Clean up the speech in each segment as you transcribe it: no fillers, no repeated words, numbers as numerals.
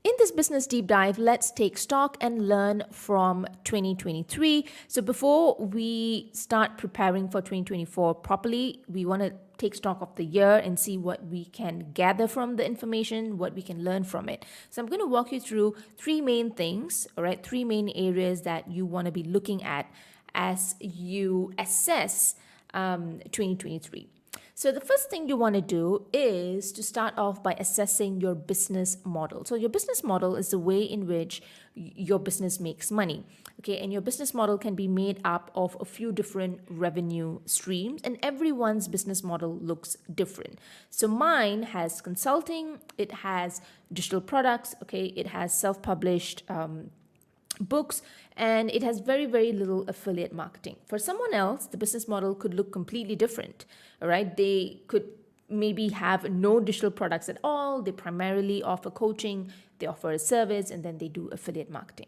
In this business deep dive, let's take stock and learn from 2023. So before we start preparing for 2024 properly, we want to take stock of the year and see what we can gather from the information, what we can learn from it. So I'm going to walk you through three main things, all right, three main areas that you want to be looking at as you assess 2023. So the first thing you want to do is to start off by assessing your business model. So your business model is the way in which your business makes money. Okay, and your business model can be made up of a few different revenue streams, and everyone's business model looks different. So mine has consulting, it has digital products, okay, it has self-published books, and it has very, very little affiliate marketing. For someone else, the business model could look completely different. All right, they could maybe have no digital products at all. They primarily offer coaching, they offer a service, and then they do affiliate marketing.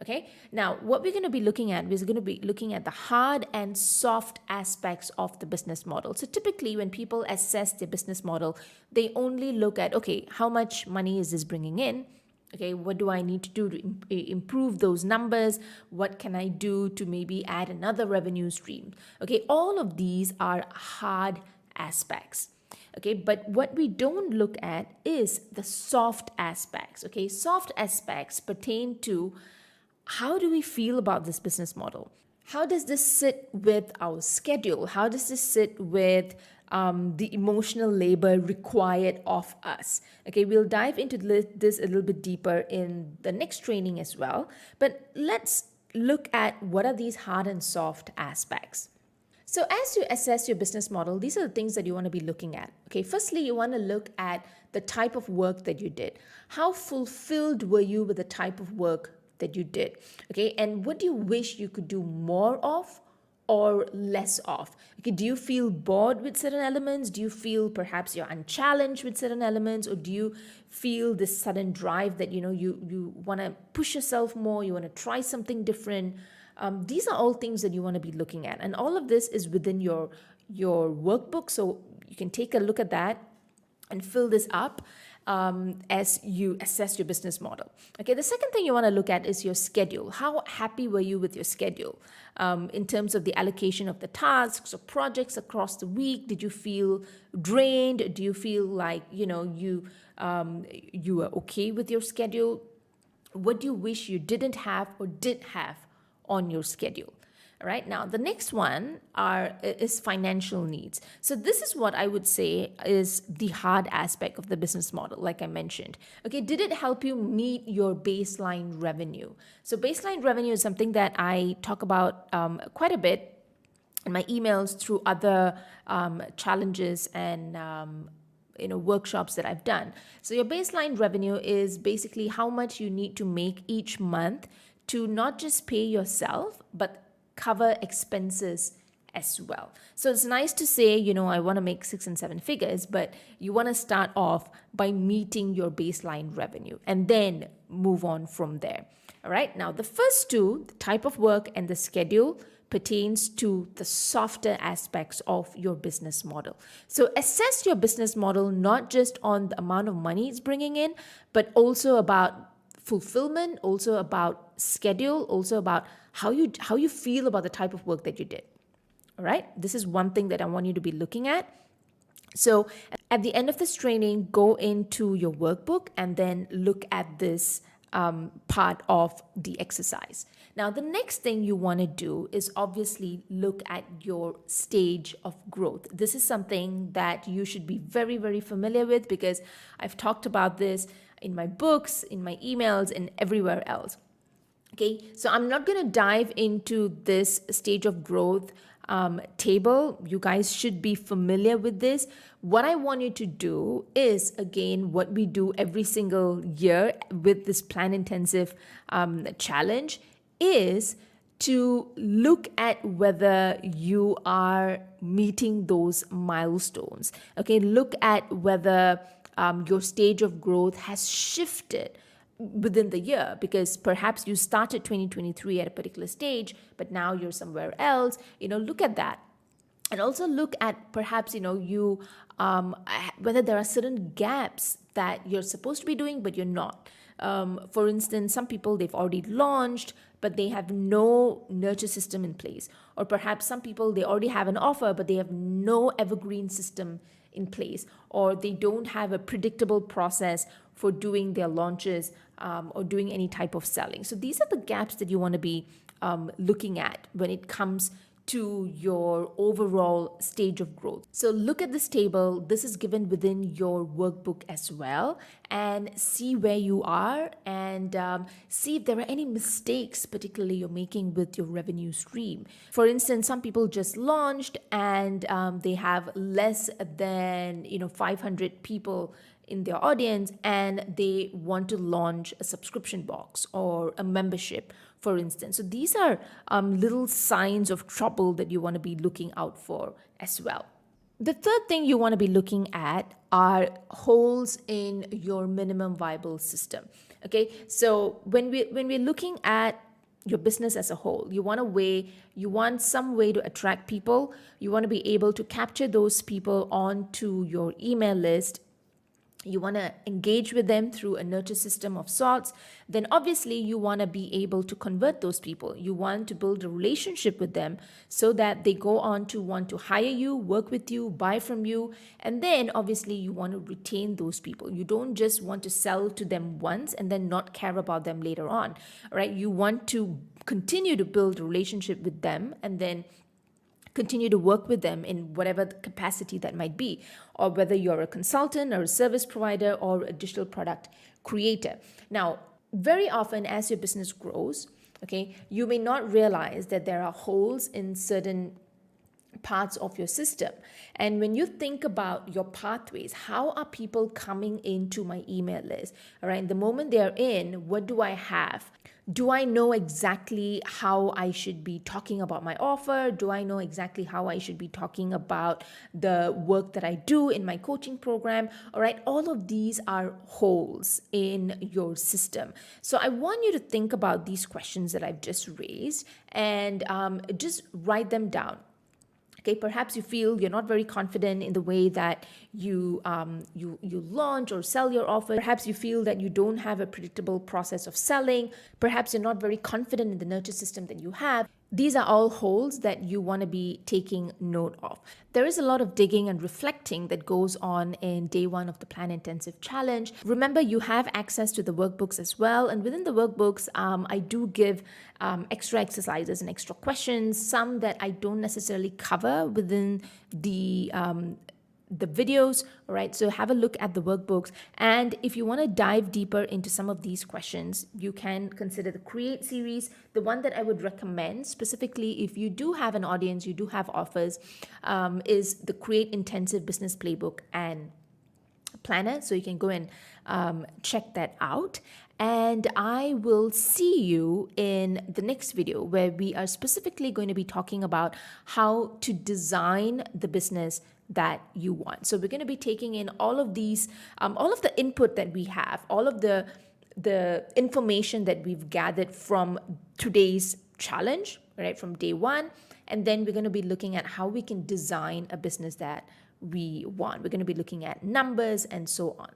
Okay, now what we're going to be looking at is going to be looking at the hard and soft aspects of the business model. So typically when people assess their business model, they only look at, okay, how much money is this bringing in? Okay, what do I need to do to improve those numbers? What can I do to maybe add another revenue stream? Okay, all of these are hard aspects. Okay, but what we don't look at is the soft aspects. Okay, soft aspects pertain to how do we feel about this business model? How does this sit with our schedule? How does this sit with the emotional labor required of us? Okay, we'll dive into this a little bit deeper in the next training as well. But let's look at what are these hard and soft aspects. So as you assess your business model, these are the things that you want to be looking at. Okay, firstly, you want to look at the type of work that you did. How fulfilled were you with the type of work that you did? Okay, and what do you wish you could do more of or less of? Okay, do you feel bored with certain elements? Do you feel perhaps you're unchallenged with certain elements? Or do you feel this sudden drive that you want to push yourself more, you want to try something different? These are all things that you want to be looking at, and all of this is within your workbook, so you can take a look at that and fill this up as you assess your business model. Okay, the second thing you want to look at is your schedule. How happy were you with your schedule in terms of the allocation of the tasks or projects across the week? Did you feel drained? Do you feel like you were okay with your schedule? What do you wish you didn't have or did have on your schedule? All right, now the next one is financial needs. So this is what I would say is the hard aspect of the business model, like I mentioned. Okay, did it help you meet your baseline revenue? So baseline revenue is something that I talk about quite a bit in my emails through other challenges and workshops that I've done. So your baseline revenue is basically how much you need to make each month to not just pay yourself, but cover expenses as well. So it's nice to say, I want to make 6 and 7 figures, but you want to start off by meeting your baseline revenue and then move on from there. All right. Now, the first two, the type of work and the schedule, pertains to the softer aspects of your business model. So assess your business model not just on the amount of money it's bringing in, but also about fulfillment, also about schedule, also about how you feel about the type of work that you did. All right, this is one thing that I want you to be looking at. So at the end of this training, go into your workbook and then look at this part of the exercise. Now, the next thing you want to do is obviously look at your stage of growth. This is something that you should be very, very familiar with because I've talked about this in my books, in my emails, and everywhere else. Okay, so I'm not going to dive into this stage of growth table. You guys should be familiar with this. What I want you to do is, again, what we do every single year with this plan intensive challenge is to look at whether you are meeting those milestones. Okay, look at whether your stage of growth has shifted within the year, because perhaps you started 2023 at a particular stage, but now you're somewhere else. Look at that. And also look at perhaps, whether there are certain gaps that you're supposed to be doing, but you're not. For instance, some people, they've already launched, but they have no nurture system in place. Or perhaps some people, they already have an offer, but they have no evergreen system in place, or they don't have a predictable process for doing their launches or doing any type of selling. So these are the gaps that you want to be looking at when it comes to your overall stage of growth. So look at this table. This is given within your workbook as well, and see where you are, and see if there are any mistakes particularly you're making with your revenue stream. For instance, some people just launched and they have less than 500 people in their audience, and they want to launch a subscription box or a membership, for instance. So these are little signs of trouble that you want to be looking out for as well. The third thing you want to be looking at are holes in your minimum viable system. Okay, so when we're looking at your business as a whole, you want some way to attract people. You want to be able to capture those people onto your email list. You want to engage with them through a nurture system of sorts. Then obviously you want to be able to convert those people. You want to build a relationship with them so that they go on to want to hire you, work with you, buy from you. And then obviously you want to retain those people. You don't just want to sell to them once and then not care about them later on, right? You want to continue to build a relationship with them and then continue to work with them in whatever capacity that might be, or whether you're a consultant or a service provider or a digital product creator. Now, very often as your business grows, okay, you may not realize that there are holes in certain parts of your system. And when you think about your pathways, how are people coming into my email list? All right, the moment they're in, what do I have? Do I know exactly how I should be talking about my offer? Do I know exactly how I should be talking about the work that I do in my coaching program? All right, all of these are holes in your system. So I want you to think about these questions that I've just raised and just write them down. Okay, perhaps you feel you're not very confident in the way that you launch or sell your offer. Perhaps you feel that you don't have a predictable process of selling. Perhaps you're not very confident in the nurture system that you have. These are all holes that you want to be taking note of. There is a lot of digging and reflecting that goes on in day one of the Plan Intensive Challenge. Remember, you have access to the workbooks as well. And within the workbooks, I do give extra exercises and extra questions, some that I don't necessarily cover within the videos. All right, so have a look at the workbooks, and if you want to dive deeper into some of these questions, you can consider the Create series. The one that I would recommend specifically if you do have an audience, you do have offers, is the Create Intensive Business Playbook and Planner. So you can go and check that out. And I will see you in the next video, where we are specifically going to be talking about how to design the business that you want. So we're going to be taking in all of these, all of the input that we have, all of the information that we've gathered from today's challenge, right, from day one. And then we're going to be looking at how we can design a business that we want. We're going to be looking at numbers and so on.